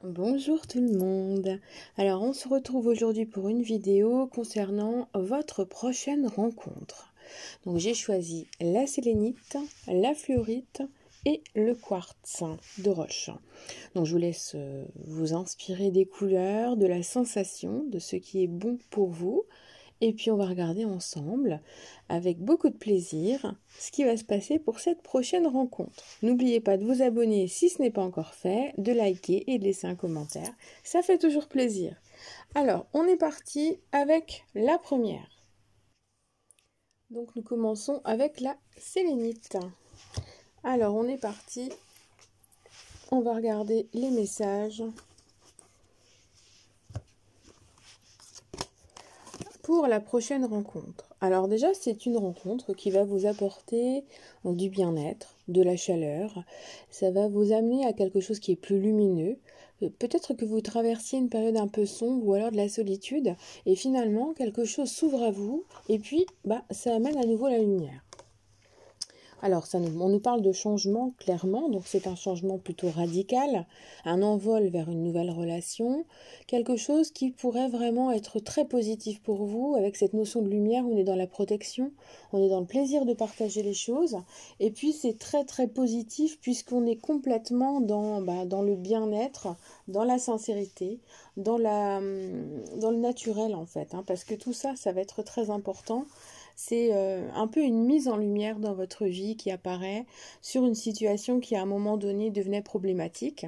Bonjour tout le monde. Alors on se retrouve aujourd'hui pour une vidéo concernant votre prochaine rencontre. Donc j'ai choisi la sélénite, la fluorite et le quartz de roche. Donc je vous laisse vous inspirer des couleurs, de la sensation, de ce qui est bon pour vous. Et puis on va regarder ensemble, avec beaucoup de plaisir, ce qui va se passer pour cette prochaine rencontre. N'oubliez pas de vous abonner si ce n'est pas encore fait, de liker et de laisser un commentaire. Ça fait toujours plaisir. Alors, on est parti avec la première. Donc nous commençons avec la sélénite. Alors, on est parti. On va regarder les messages pour la prochaine rencontre. Alors déjà, c'est une rencontre qui va vous apporter du bien-être, de la chaleur. Ça va vous amener à quelque chose qui est plus lumineux. Peut-être que vous traversiez une période un peu sombre ou alors de la solitude. Et finalement, quelque chose s'ouvre à vous. Et puis, ça amène à nouveau la lumière. Alors, on nous parle de changement, clairement, donc c'est un changement plutôt radical, un envol vers une nouvelle relation, quelque chose qui pourrait vraiment être très positif pour vous, avec cette notion de lumière, on est dans la protection, on est dans le plaisir de partager les choses, et puis c'est très très positif puisqu'on est complètement dans le bien-être, dans la sincérité, dans le naturel en fait, parce que tout ça, ça va être très important. C'est un peu une mise en lumière dans votre vie qui apparaît sur une situation qui à un moment donné devenait problématique.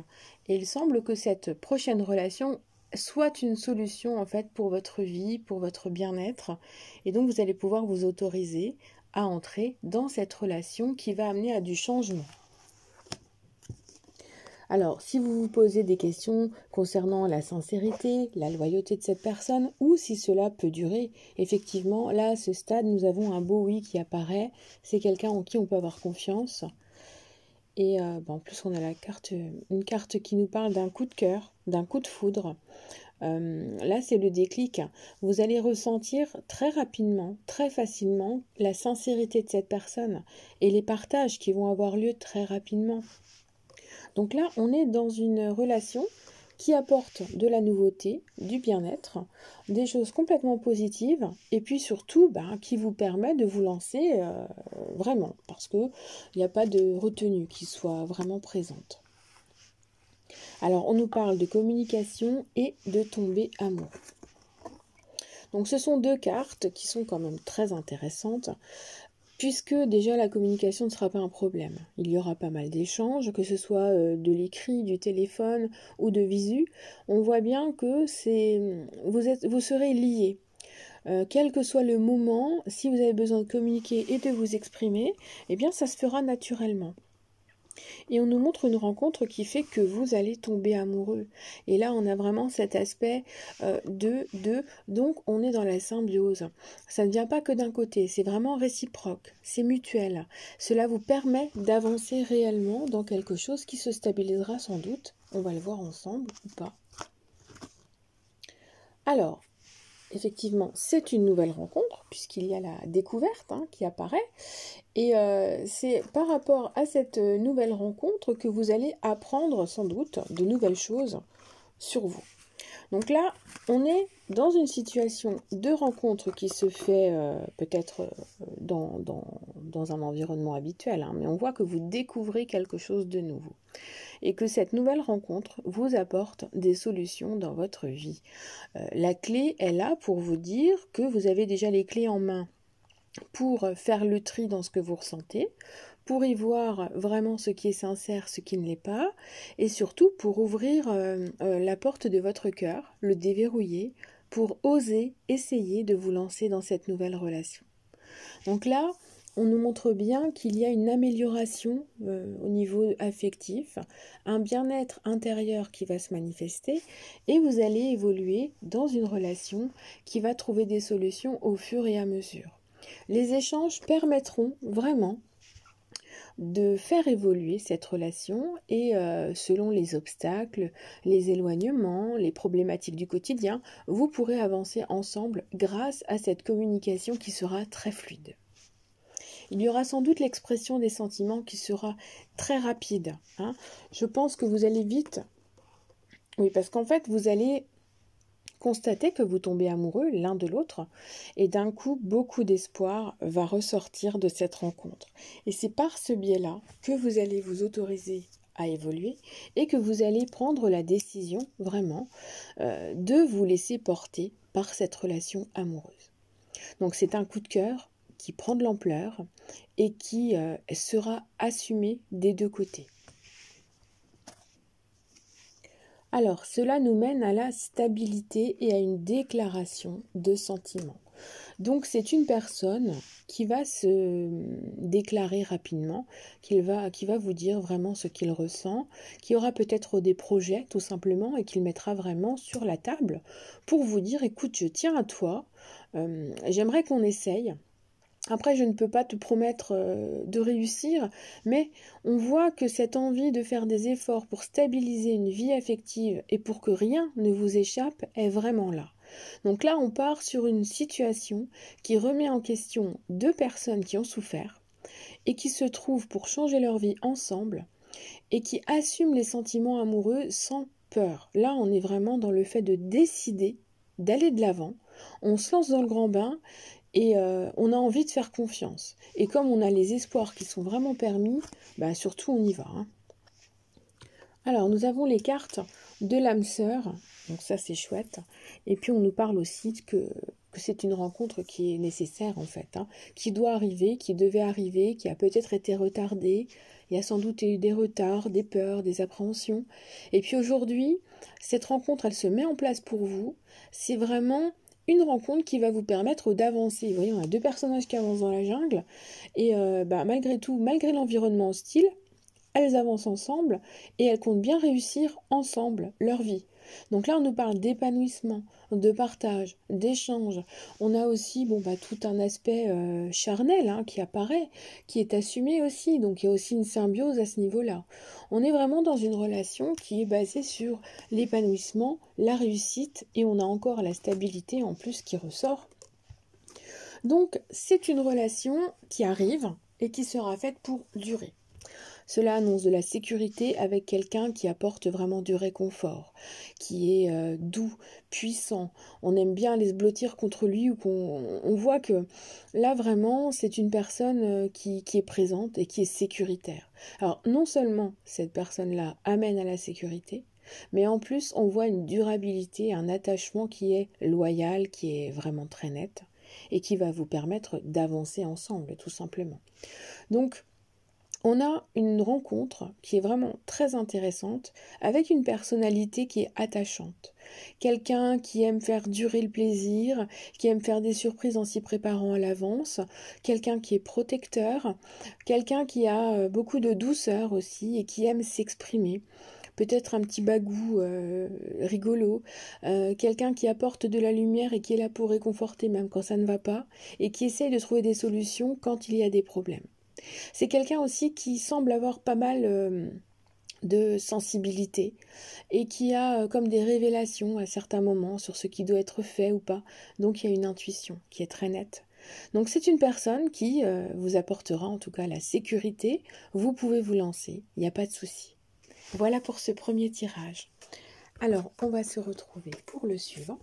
Et il semble que cette prochaine relation soit une solution en fait pour votre vie, pour votre bien-être. Et donc vous allez pouvoir vous autoriser à entrer dans cette relation qui va amener à du changement. Alors, si vous vous posez des questions concernant la sincérité, la loyauté de cette personne, ou si cela peut durer, effectivement, là, à ce stade, nous avons un beau oui qui apparaît. C'est quelqu'un en qui on peut avoir confiance. Et en plus, on a une carte qui nous parle d'un coup de cœur, d'un coup de foudre. Là, c'est le déclic. Vous allez ressentir très rapidement, très facilement, la sincérité de cette personne et les partages qui vont avoir lieu très rapidement. Donc là, on est dans une relation qui apporte de la nouveauté, du bien-être, des choses complètement positives, et puis surtout qui vous permet de vous lancer vraiment, parce qu'il n'y a pas de retenue qui soit vraiment présente. Alors, on nous parle de communication et de tomber amoureux. Donc, ce sont deux cartes qui sont quand même très intéressantes, puisque déjà la communication ne sera pas un problème. Il y aura pas mal d'échanges, que ce soit de l'écrit, du téléphone ou de visu. On voit bien que vous serez liés. Quel que soit le moment, si vous avez besoin de communiquer et de vous exprimer, eh bien ça se fera naturellement. Et on nous montre une rencontre qui fait que vous allez tomber amoureux. Et là, on a vraiment cet aspect donc on est dans la symbiose. Ça ne vient pas que d'un côté, c'est vraiment réciproque, c'est mutuel. Cela vous permet d'avancer réellement dans quelque chose qui se stabilisera sans doute. On va le voir ensemble ou pas. Alors, effectivement, c'est une nouvelle rencontre, puisqu'il y a la découverte qui apparaît. Et c'est par rapport à cette nouvelle rencontre que vous allez apprendre sans doute de nouvelles choses sur vous. Donc là, on est dans une situation de rencontre qui se fait peut-être dans un environnement habituel, mais on voit que vous découvrez quelque chose de nouveau. Et que cette nouvelle rencontre vous apporte des solutions dans votre vie. La clé est là pour vous dire que vous avez déjà les clés en main pour faire le tri dans ce que vous ressentez, pour y voir vraiment ce qui est sincère, ce qui ne l'est pas, et surtout pour ouvrir la porte de votre cœur, le déverrouiller, pour oser essayer de vous lancer dans cette nouvelle relation. Donc là, on nous montre bien qu'il y a une amélioration au niveau affectif, un bien-être intérieur qui va se manifester, et vous allez évoluer dans une relation qui va trouver des solutions au fur et à mesure. Les échanges permettront vraiment de faire évoluer cette relation et selon les obstacles, les éloignements, les problématiques du quotidien, vous pourrez avancer ensemble grâce à cette communication qui sera très fluide. Il y aura sans doute l'expression des sentiments qui sera très rapide. Je pense que vous allez vite Oui, parce qu'en fait, vous allez constater que vous tombez amoureux l'un de l'autre et d'un coup, beaucoup d'espoir va ressortir de cette rencontre. Et c'est par ce biais-là que vous allez vous autoriser à évoluer et que vous allez prendre la décision vraiment de vous laisser porter par cette relation amoureuse. Donc c'est un coup de cœur qui prend de l'ampleur et qui sera assumé des deux côtés. Alors, cela nous mène à la stabilité et à une déclaration de sentiments. Donc, c'est une personne qui va se déclarer rapidement, qui va vous dire vraiment ce qu'il ressent, qui aura peut-être des projets tout simplement et qu'il mettra vraiment sur la table pour vous dire, écoute, je tiens à toi, j'aimerais qu'on essaye. Après, je ne peux pas te promettre de réussir, mais on voit que cette envie de faire des efforts pour stabiliser une vie affective et pour que rien ne vous échappe est vraiment là. Donc là, on part sur une situation qui remet en question deux personnes qui ont souffert et qui se trouvent pour changer leur vie ensemble et qui assument les sentiments amoureux sans peur. Là, on est vraiment dans le fait de décider d'aller de l'avant. On se lance dans le grand bain et on a envie de faire confiance. Et comme on a les espoirs qui sont vraiment permis, bah surtout on y va. Hein. Alors nous avons les cartes de l'âme sœur, donc ça c'est chouette. Et puis on nous parle aussi que c'est une rencontre qui est nécessaire en fait, hein, qui doit arriver, qui devait arriver, qui a peut-être été retardée. Il y a sans doute eu des retards, des peurs, des appréhensions. Et puis aujourd'hui, cette rencontre, elle se met en place pour vous. C'est vraiment une rencontre qui va vous permettre d'avancer. Vous voyez, on a deux personnages qui avancent dans la jungle et malgré tout, malgré l'environnement hostile, elles avancent ensemble et elles comptent bien réussir ensemble leur vie. Donc là, on nous parle d'épanouissement, de partage, d'échange. On a aussi tout un aspect charnel qui apparaît, qui est assumé aussi. Donc il y a aussi une symbiose à ce niveau-là. On est vraiment dans une relation qui est basée sur l'épanouissement, la réussite et on a encore la stabilité en plus qui ressort. Donc c'est une relation qui arrive et qui sera faite pour durer. Cela annonce de la sécurité avec quelqu'un qui apporte vraiment du réconfort, qui est doux, puissant. On aime bien aller se blottir contre lui ou on voit que là vraiment c'est une personne qui est présente et qui est sécuritaire. Alors non seulement cette personne-là amène à la sécurité, mais en plus on voit une durabilité, un attachement qui est loyal, qui est vraiment très net et qui va vous permettre d'avancer ensemble tout simplement. Donc on a une rencontre qui est vraiment très intéressante avec une personnalité qui est attachante. Quelqu'un qui aime faire durer le plaisir, qui aime faire des surprises en s'y préparant à l'avance, quelqu'un qui est protecteur, quelqu'un qui a beaucoup de douceur aussi et qui aime s'exprimer. Peut-être un petit bagou rigolo, quelqu'un qui apporte de la lumière et qui est là pour réconforter même quand ça ne va pas, et qui essaye de trouver des solutions quand il y a des problèmes. C'est quelqu'un aussi qui semble avoir pas mal de sensibilité et qui a comme des révélations à certains moments sur ce qui doit être fait ou pas. Donc il y a une intuition qui est très nette. Donc c'est une personne qui vous apportera en tout cas la sécurité. Vous pouvez vous lancer, il n'y a pas de souci. Voilà pour ce premier tirage. Alors on va se retrouver pour le suivant.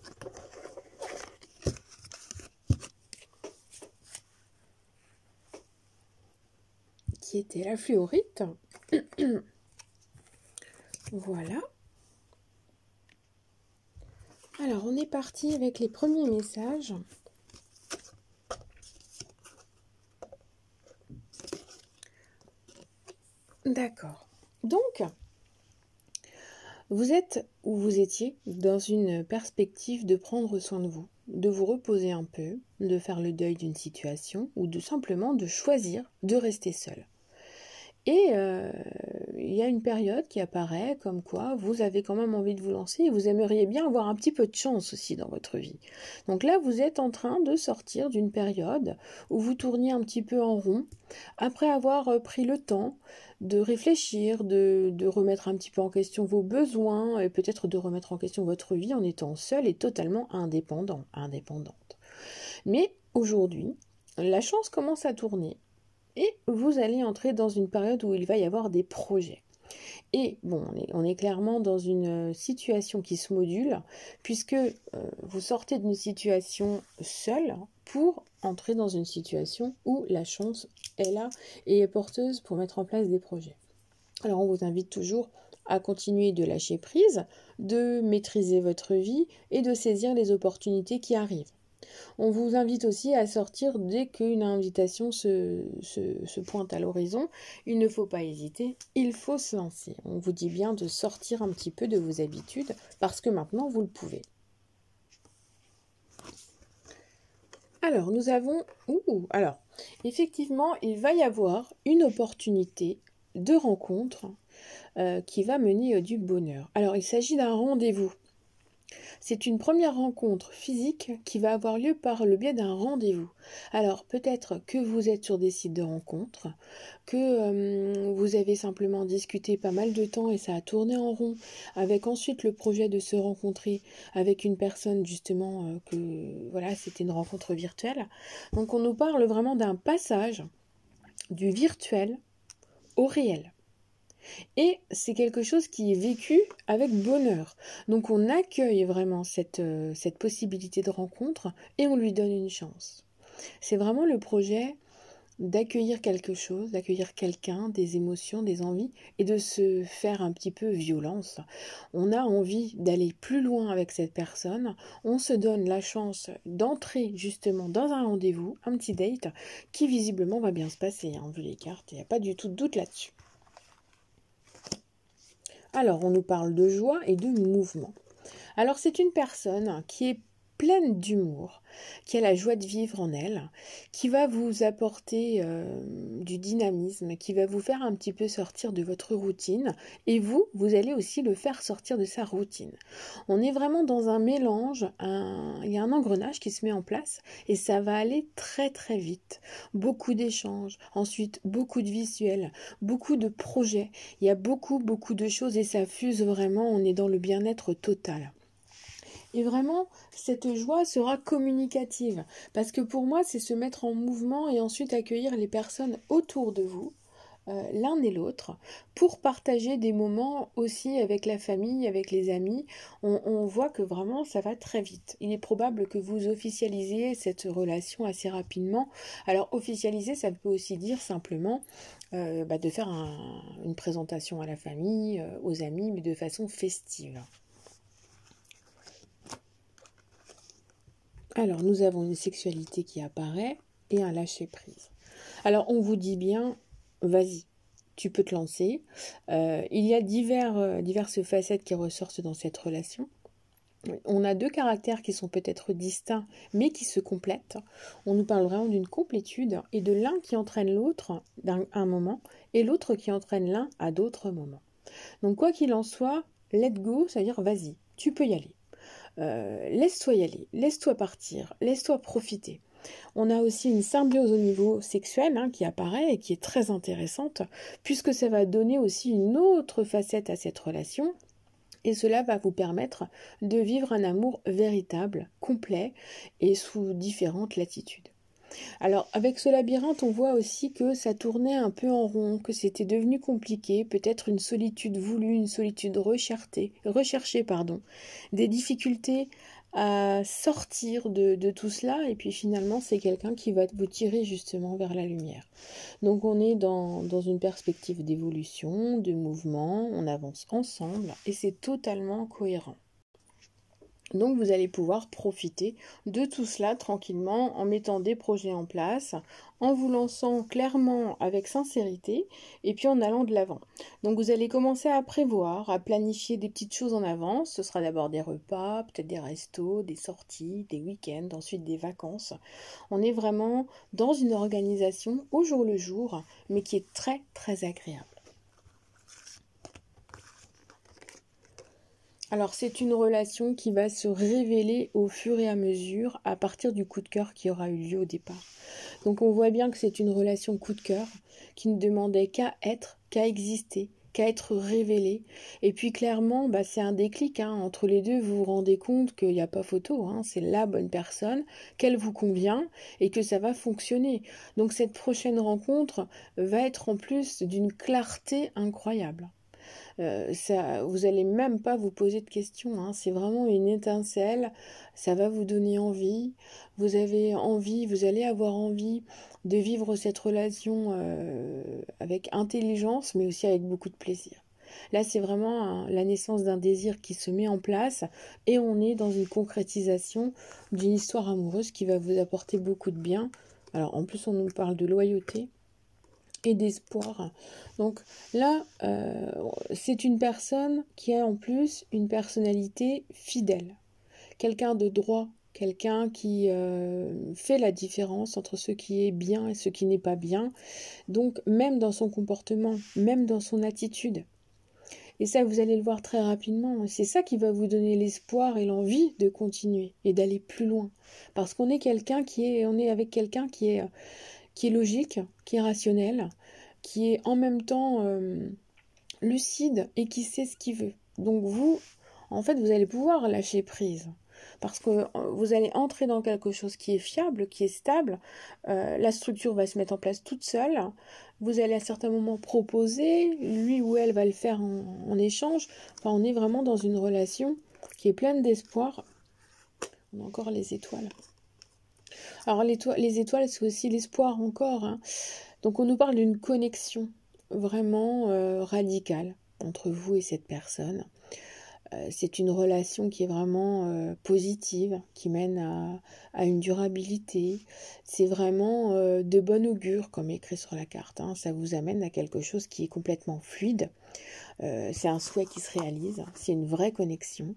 Qui était la fluorite. Voilà. Alors, on est parti avec les premiers messages. D'accord. Donc, vous êtes ou vous étiez dans une perspective de prendre soin de vous reposer un peu, de faire le deuil d'une situation ou de simplement de choisir de rester seul. Et il y a une période qui apparaît comme quoi vous avez quand même envie de vous lancer et vous aimeriez bien avoir un petit peu de chance aussi dans votre vie. Donc là, vous êtes en train de sortir d'une période où vous tourniez un petit peu en rond, après avoir pris le temps de réfléchir, de remettre un petit peu en question vos besoins et peut-être de remettre en question votre vie en étant seul et totalement indépendante. Mais aujourd'hui, la chance commence à tourner. Et vous allez entrer dans une période où il va y avoir des projets. Et bon, on est clairement dans une situation qui se module, puisque vous sortez d'une situation seule pour entrer dans une situation où la chance est là et est porteuse pour mettre en place des projets. Alors on vous invite toujours à continuer de lâcher prise, de maîtriser votre vie et de saisir les opportunités qui arrivent. On vous invite aussi à sortir dès qu'une invitation se pointe à l'horizon. Il ne faut pas hésiter, il faut se lancer. On vous dit bien de sortir un petit peu de vos habitudes parce que maintenant vous le pouvez. Alors, nous avons... alors, effectivement, il va y avoir une opportunité de rencontre qui va mener du bonheur. Alors, il s'agit d'un rendez-vous. C'est une première rencontre physique qui va avoir lieu par le biais d'un rendez-vous. Alors peut-être que vous êtes sur des sites de rencontres, que vous avez simplement discuté pas mal de temps et ça a tourné en rond, avec ensuite le projet de se rencontrer avec une personne justement que voilà, c'était une rencontre virtuelle. Donc on nous parle vraiment d'un passage du virtuel au réel. Et c'est quelque chose qui est vécu avec bonheur. Donc on accueille vraiment cette possibilité de rencontre et on lui donne une chance. C'est vraiment le projet d'accueillir quelque chose, d'accueillir quelqu'un, des émotions, des envies et de se faire un petit peu violence. On a envie d'aller plus loin avec cette personne. On se donne la chance d'entrer justement dans un rendez-vous, un petit date qui visiblement va bien se passer. Vu les cartes, il n'y a pas du tout de doute là-dessus. Alors, on nous parle de joie et de mouvement. Alors, c'est une personne qui est pleine d'humour, qui a la joie de vivre en elle, qui va vous apporter du dynamisme, qui va vous faire un petit peu sortir de votre routine, et vous allez aussi le faire sortir de sa routine. On est vraiment dans un mélange, il y a un engrenage qui se met en place, et ça va aller très très vite. Beaucoup d'échanges, ensuite beaucoup de visuels, beaucoup de projets, il y a beaucoup de choses, et ça fuse vraiment, on est dans le bien-être total. Et vraiment, cette joie sera communicative. Parce que pour moi, c'est se mettre en mouvement et ensuite accueillir les personnes autour de vous, l'un et l'autre, pour partager des moments aussi avec la famille, avec les amis. On voit que vraiment, ça va très vite. Il est probable que vous officialisiez cette relation assez rapidement. Alors, officialiser, ça peut aussi dire simplement de faire une présentation à la famille, aux amis, mais de façon festive. Alors, nous avons une sexualité qui apparaît et un lâcher-prise. Alors, on vous dit bien, vas-y, tu peux te lancer. Il y a diverses facettes qui ressortent dans cette relation. On a deux caractères qui sont peut-être distincts, mais qui se complètent. On nous parle vraiment d'une complétude et de l'un qui entraîne l'autre à un moment et l'autre qui entraîne l'un à d'autres moments. Donc, quoi qu'il en soit, let go, c'est-à-dire vas-y, tu peux y aller. Laisse-toi y aller, laisse-toi partir, laisse-toi profiter. On a aussi une symbiose au niveau sexuel qui apparaît et qui est très intéressante, puisque ça va donner aussi une autre facette à cette relation, et cela va vous permettre de vivre un amour véritable, complet et sous différentes latitudes. Alors, avec ce labyrinthe, on voit aussi que ça tournait un peu en rond, que c'était devenu compliqué, peut-être une solitude voulue, une solitude recherchée, des difficultés à sortir de tout cela, et puis finalement, c'est quelqu'un qui va vous tirer justement vers la lumière. Donc, on est dans une perspective d'évolution, de mouvement, on avance ensemble, et c'est totalement cohérent. Donc vous allez pouvoir profiter de tout cela tranquillement en mettant des projets en place, en vous lançant clairement avec sincérité et puis en allant de l'avant. Donc vous allez commencer à prévoir, à planifier des petites choses en avance. Ce sera d'abord des repas, peut-être des restos, des sorties, des week-ends, ensuite des vacances. On est vraiment dans une organisation au jour le jour, mais qui est très très agréable. Alors c'est une relation qui va se révéler au fur et à mesure à partir du coup de cœur qui aura eu lieu au départ. Donc on voit bien que c'est une relation coup de cœur qui ne demandait qu'à être, qu'à exister, qu'à être révélée. Et puis clairement, c'est un déclic. Entre les deux, vous vous rendez compte qu'il n'y a pas photo. C'est la bonne personne, qu'elle vous convient et que ça va fonctionner. Donc cette prochaine rencontre va être en plus d'une clarté incroyable. Vous n'allez même pas vous poser de questions, hein. C'est vraiment une étincelle, ça va vous donner envie. Vous allez avoir envie de vivre cette relation avec intelligence, mais aussi avec beaucoup de plaisir. Là, c'est vraiment la naissance d'un désir qui se met en place et on est dans une concrétisation d'une histoire amoureuse qui va vous apporter beaucoup de bien. Alors, en plus, on nous parle de loyauté et d'espoir. Donc là, c'est une personne qui a en plus une personnalité fidèle. Quelqu'un de droit, quelqu'un qui fait la différence entre ce qui est bien et ce qui n'est pas bien. Donc, même dans son comportement, même dans son attitude. Et ça, vous allez le voir très rapidement. C'est ça qui va vous donner l'espoir et l'envie de continuer et d'aller plus loin. Parce qu'on est on est avec quelqu'un qui est logique, qui est rationnel, qui est en même temps lucide et qui sait ce qu'il veut. Donc vous, en fait, vous allez pouvoir lâcher prise. Parce que vous allez entrer dans quelque chose qui est fiable, qui est stable. La structure va se mettre en place toute seule. Vous allez à certains moments proposer, lui ou elle va le faire en échange. Enfin, on est vraiment dans une relation qui est pleine d'espoir. On a encore les étoiles. Alors les étoiles, c'est aussi l'espoir encore, hein. Donc on nous parle d'une connexion vraiment radicale entre vous et cette personne. C'est une relation qui est vraiment positive, qui mène à une durabilité. C'est vraiment de bon augure, comme écrit sur la carte, hein. Ça vous amène à quelque chose qui est complètement fluide. C'est un souhait qui se réalise, c'est une vraie connexion.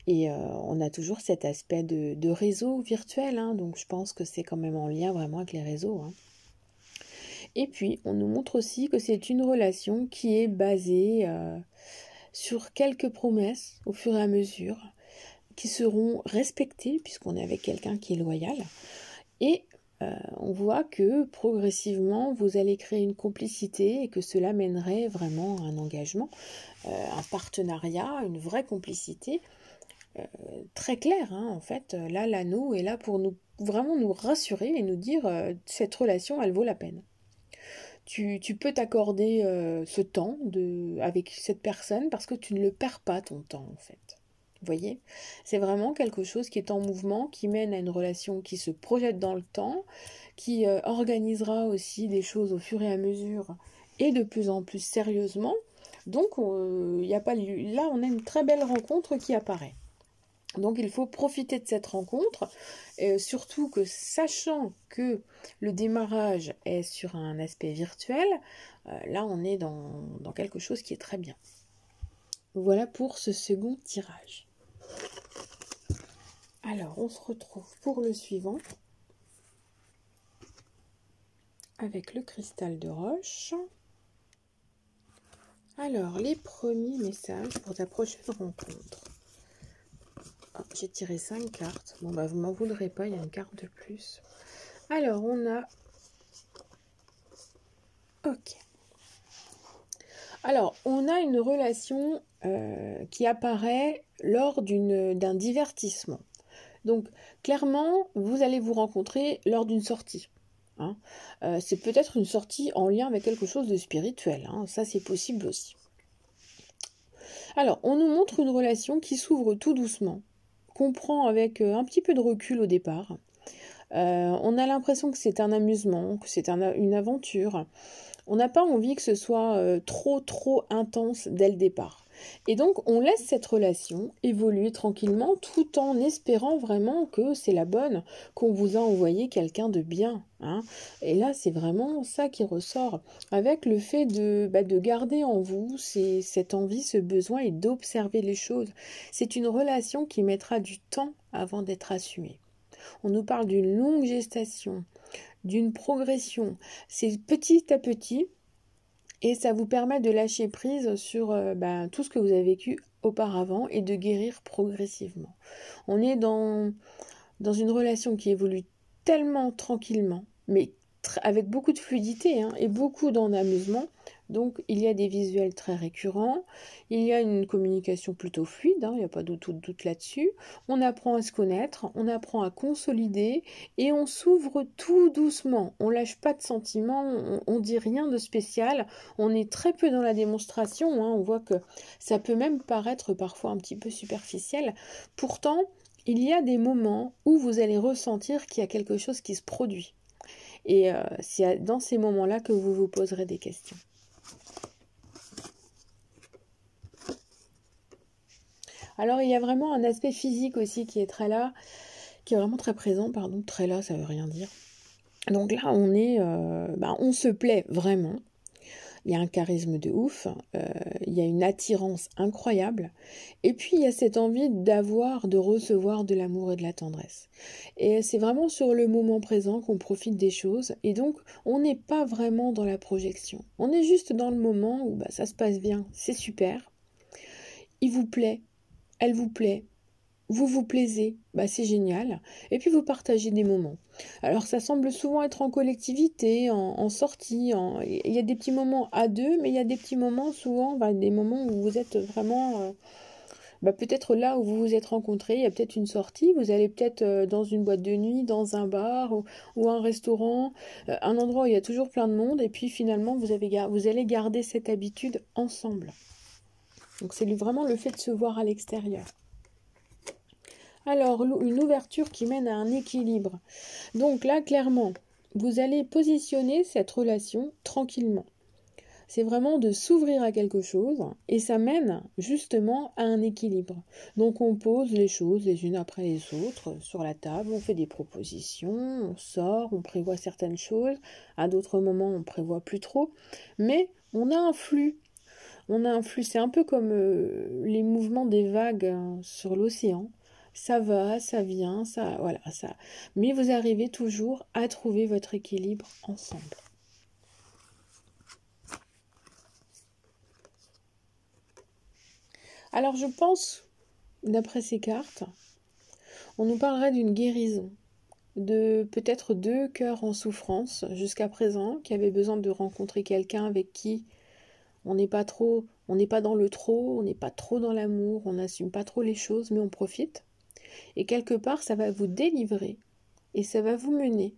Et on a toujours cet aspect de réseau virtuel, hein, donc je pense que c'est quand même en lien vraiment avec les réseaux, hein. Et puis, on nous montre aussi que c'est une relation qui est basée sur quelques promesses au fur et à mesure, qui seront respectées, puisqu'on est avec quelqu'un qui est loyal. Et on voit que progressivement, vous allez créer une complicité et que cela mènerait vraiment à un engagement, un partenariat, une vraie complicité. Très clair, hein, en fait, là, l'anneau est là pour vraiment nous rassurer et nous dire cette relation, elle vaut la peine. Tu peux t'accorder ce temps avec cette personne parce que tu ne le perds pas ton temps, en fait. Vous voyez, c'est vraiment quelque chose qui est en mouvement, qui mène à une relation qui se projette dans le temps, qui organisera aussi des choses au fur et à mesure et de plus en plus sérieusement. Donc, y a pas, là, on a une très belle rencontre qui apparaît. Donc il faut profiter de cette rencontre, surtout que sachant que le démarrage est sur un aspect virtuel, là on est dans quelque chose qui est très bien. Voilà pour ce second tirage. Alors on se retrouve pour le suivant avec le cristal de roche. Alors les premiers messages pour ta prochaine rencontre. Oh, j'ai tiré 5 cartes. Bon, bah, vous m'en voudrez pas, il y a une carte de plus. Alors, on a... Ok. Alors, on a une relation qui apparaît lors d'un divertissement. Donc, clairement, vous allez vous rencontrer lors d'une sortie. Hein. C'est peut-être une sortie en lien avec quelque chose de spirituel. Hein. Ça, c'est possible aussi. Alors, on nous montre une relation qui s'ouvre tout doucement, qu'on prend avec un petit peu de recul au départ. On a l'impression que c'est un amusement, que c'est une aventure. On n'a pas envie que ce soit trop intense dès le départ. Et donc, on laisse cette relation évoluer tranquillement tout en espérant vraiment que c'est la bonne, qu'on vous a envoyé quelqu'un de bien. Hein. Et là, c'est vraiment ça qui ressort avec le fait de garder en vous cette envie, ce besoin et d'observer les choses. C'est une relation qui mettra du temps avant d'être assumée. On nous parle d'une longue gestation, d'une progression. C'est petit à petit. Et ça vous permet de lâcher prise sur tout ce que vous avez vécu auparavant et de guérir progressivement. On est dans une relation qui évolue tellement tranquillement, mais avec beaucoup de fluidité hein, et beaucoup d'en amusement. Donc il y a des visuels très récurrents, il y a une communication plutôt fluide, hein, il n'y a pas de doute là-dessus. On apprend à se connaître, on apprend à consolider et on s'ouvre tout doucement. On lâche pas de sentiments, on dit rien de spécial, on est très peu dans la démonstration, hein, on voit que ça peut même paraître parfois un petit peu superficiel. Pourtant, il y a des moments où vous allez ressentir qu'il y a quelque chose qui se produit. Et c'est dans ces moments-là que vous vous poserez des questions. Alors, il y a vraiment un aspect physique aussi qui est très là, qui est vraiment très présent. Pardon, très là, ça veut rien dire. Donc là, on se plaît vraiment. Il y a un charisme de ouf, il y a une attirance incroyable, et puis il y a cette envie de recevoir de l'amour et de la tendresse. Et c'est vraiment sur le moment présent qu'on profite des choses, et donc on n'est pas vraiment dans la projection. On est juste dans le moment où ça se passe bien, c'est super, il vous plaît, elle vous plaît, vous vous plaisez, c'est génial. Et puis vous partagez des moments. Alors ça semble souvent être en collectivité, en sortie. Il y a des petits moments à deux, mais il y a des petits moments souvent, des moments où vous êtes vraiment... peut-être là où vous vous êtes rencontrés, il y a peut-être une sortie, vous allez peut-être dans une boîte de nuit, dans un bar ou un restaurant, un endroit où il y a toujours plein de monde, et puis finalement vous allez garder cette habitude ensemble. Donc c'est vraiment le fait de se voir à l'extérieur. Alors, une ouverture qui mène à un équilibre. Donc là, clairement, vous allez positionner cette relation tranquillement. C'est vraiment de s'ouvrir à quelque chose et ça mène justement à un équilibre. Donc on pose les choses les unes après les autres sur la table, on fait des propositions, on sort, on prévoit certaines choses. À d'autres moments, on prévoit plus trop. Mais on a un flux. C'est un peu comme les mouvements des vagues sur l'océan. Ça va, ça vient, ça. Mais vous arrivez toujours à trouver votre équilibre ensemble. Alors je pense, d'après ces cartes, on nous parlerait d'une guérison, de peut-être 2 cœurs en souffrance jusqu'à présent, qui avaient besoin de rencontrer quelqu'un avec qui on n'est pas dans le trop, on n'est pas trop dans l'amour, on n'assume pas trop les choses, mais on profite. Et quelque part, ça va vous délivrer et ça va vous mener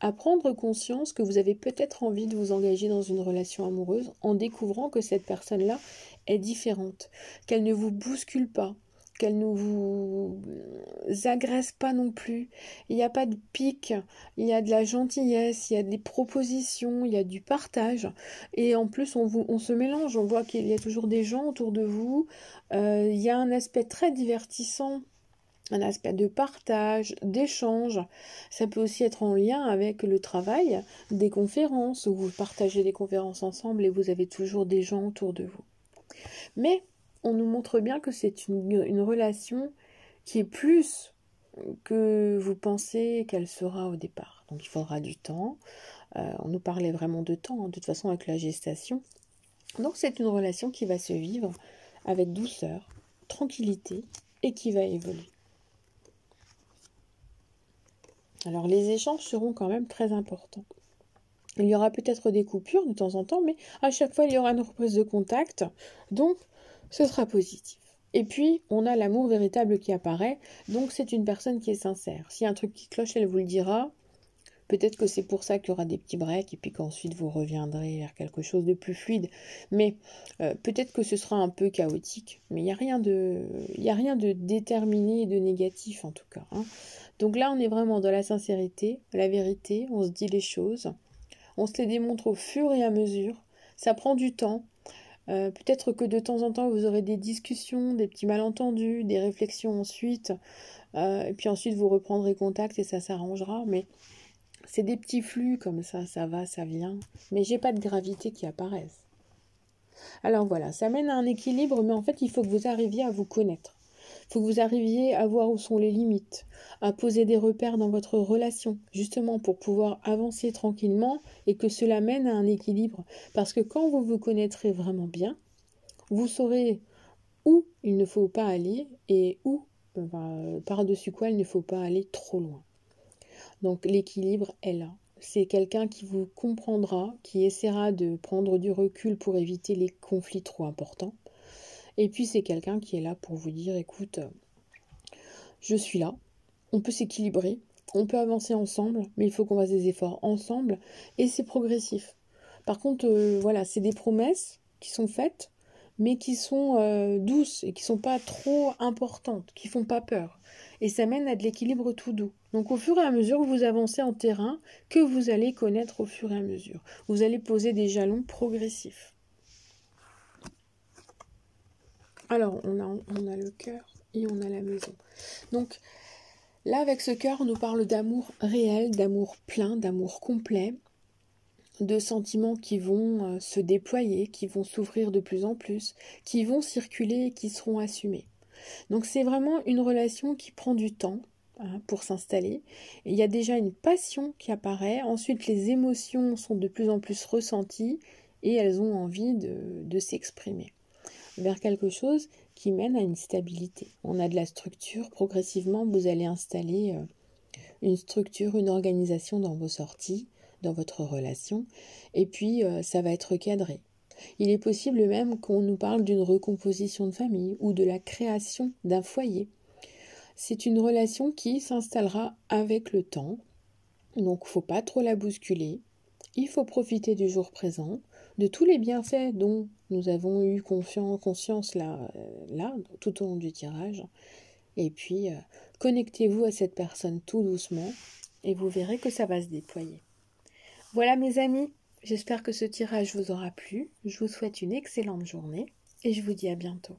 à prendre conscience que vous avez peut-être envie de vous engager dans une relation amoureuse en découvrant que cette personne-là est différente, qu'elle ne vous bouscule pas, qu'elle ne vous agresse pas non plus. Il n'y a pas de pique, il y a de la gentillesse, il y a des propositions, il y a du partage. Et en plus, on se mélange, on voit qu'il y a toujours des gens autour de vous. Il y a un aspect très divertissant, un aspect de partage, d'échange. Ça peut aussi être en lien avec le travail, des conférences, où vous partagez des conférences ensemble et vous avez toujours des gens autour de vous. Mais on nous montre bien que c'est une relation qui est plus que vous pensez qu'elle sera au départ. Donc il faudra du temps. On nous parlait vraiment de temps, de toute façon avec la gestation. Donc c'est une relation qui va se vivre avec douceur, tranquillité et qui va évoluer. Alors les échanges seront quand même très importants. Il y aura peut-être des coupures de temps en temps, mais à chaque fois il y aura une reprise de contact, donc ce sera positif. Et puis on a l'amour véritable qui apparaît, donc c'est une personne qui est sincère. S'il y a un truc qui cloche, elle vous le dira. Peut-être que c'est pour ça qu'il y aura des petits breaks et puis qu'ensuite vous reviendrez vers quelque chose de plus fluide. Mais peut-être que ce sera un peu chaotique. Mais il n'y a rien de déterminé et de négatif en tout cas. Hein. Donc là, on est vraiment dans la sincérité, la vérité. On se dit les choses. On se les démontre au fur et à mesure. Ça prend du temps. Peut-être que de temps en temps, vous aurez des discussions, des petits malentendus, des réflexions ensuite. Et puis ensuite, vous reprendrez contact et ça s'arrangera. Mais c'est des petits flux comme ça va, ça vient, mais j'ai pas de gravité qui apparaissent. Alors voilà, ça mène à un équilibre, mais en fait, il faut que vous arriviez à vous connaître. Il faut que vous arriviez à voir où sont les limites, à poser des repères dans votre relation, justement pour pouvoir avancer tranquillement et que cela mène à un équilibre. Parce que quand vous vous connaîtrez vraiment bien, vous saurez où il ne faut pas aller et où, par-dessus quoi, il ne faut pas aller trop loin. Donc l'équilibre est là. c'est quelqu'un qui vous comprendra, qui essaiera de prendre du recul pour éviter les conflits trop importants. Et puis c'est quelqu'un qui est là pour vous dire, écoute, je suis là, on peut s'équilibrer, on peut avancer ensemble, mais il faut qu'on fasse des efforts ensemble, et c'est progressif. Par contre, voilà, c'est des promesses qui sont faites, mais qui sont douces et qui sont pas trop importantes, qui font pas peur. Et ça mène à de l'équilibre tout doux. Donc au fur et à mesure que vous avancez en terrain, que vous allez connaître au fur et à mesure. Vous allez poser des jalons progressifs. Alors, on a le cœur et on a la maison. Donc, là, avec ce cœur, on nous parle d'amour réel, d'amour plein, d'amour complet, de sentiments qui vont se déployer, qui vont s'ouvrir de plus en plus, qui vont circuler et qui seront assumés. Donc c'est vraiment une relation qui prend du temps pour s'installer. Il y a déjà une passion qui apparaît, ensuite les émotions sont de plus en plus ressenties et elles ont envie de s'exprimer vers quelque chose qui mène à une stabilité. On a de la structure, progressivement vous allez installer une structure, une organisation dans vos sorties, dans votre relation, et puis ça va être cadré. Il est possible même qu'on nous parle d'une recomposition de famille ou de la création d'un foyer. C'est une relation qui s'installera avec le temps, donc il ne faut pas trop la bousculer. Il faut profiter du jour présent, de tous les bienfaits dont nous avons eu conscience là, tout au long du tirage. Et puis, connectez-vous à cette personne tout doucement et vous verrez que ça va se déployer. Voilà mes amis, j'espère que ce tirage vous aura plu. Je vous souhaite une excellente journée et je vous dis à bientôt.